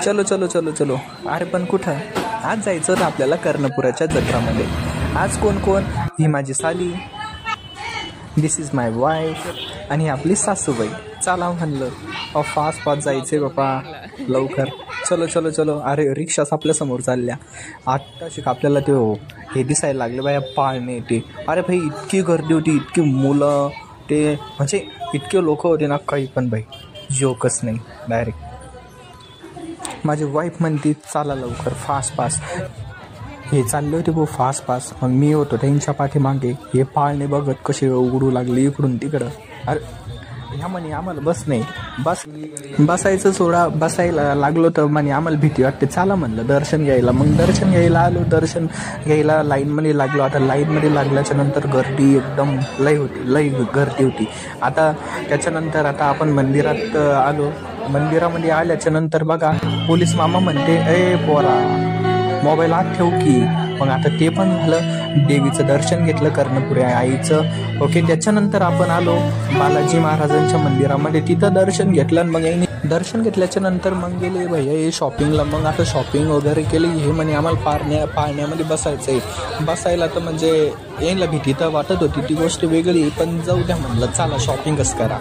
चलो चलो चलो चलो. अरे पण कुठं आज जायचं होतं आपल्याला कर्णपुराच्या जत्रामध्ये. आज कोण कोण? ही माझी साली, दिस इज माय वाईफ आणि आपली सासूबाई. चला म्हणलं फास्ट फास्ट जायचे बापा लवकर. चलो चलो चलो. अरे रिक्षाच आपल्यासमोर चालल्या. आत्ता शिक आपल्याला ते हे दिसायला लागले बाया पाळणे ते. अरे भाई इतकी गर्दी होती, इतकी मुलं ते म्हणजे इतके लोक होते ना काही पण भाई जोकच नाही. डायरेक्ट माझी वाईफ म्हणते चाला लवकर फास्ट फास्ट. हे चालले होते भाऊ फास्ट फास्ट. मग मी होतो त्यांच्या पाठीमागे. हे पाळणे बघत कसे उघडू लागले इकडून तिकडं. अरे ह्या म्हणे आम्हाला बस नाही. बसायचं सोडा. बसायला लागलो तर म्हणे आम्हाला भीती वाटते. चाला म्हणलं दर्शन घ्यायला. मग दर्शन घ्यायला आलो. दर्शन घ्यायला लाईनमध्ये लागलो. आता लाईनमध्ये लागल्याच्या नंतर गर्दी एकदम लई गर्दी होती. आता त्याच्यानंतर आता आपण मंदिरात आलो. मंदिरामध्ये आल्याच्या नंतर बघा पोलीस मामा म्हणते ए पोरा मोबाईल आत ठेव की. मग आता ते पण झालं. देवीचं दर्शन घेतलं कर्णपुरी आईचं. ओके. त्याच्यानंतर आपण आलो बालाजी महाराजांच्या मंदिरामध्ये. तिथं दर्शन घेतलं. मग यांनी दर्शन घेतल्याच्या नंतर मग गेले भैया हे शॉपिंगला. मग आता शॉपिंग वगैरे केली. हे म्हणे आम्हाला पाळण्यामध्ये बसायचं आहे. बसायला तर म्हणजे यायला भीती तर वाटत होती ती गोष्ट वेगळी. पण जाऊ द्या म्हणलं चला शॉपिंगच करा.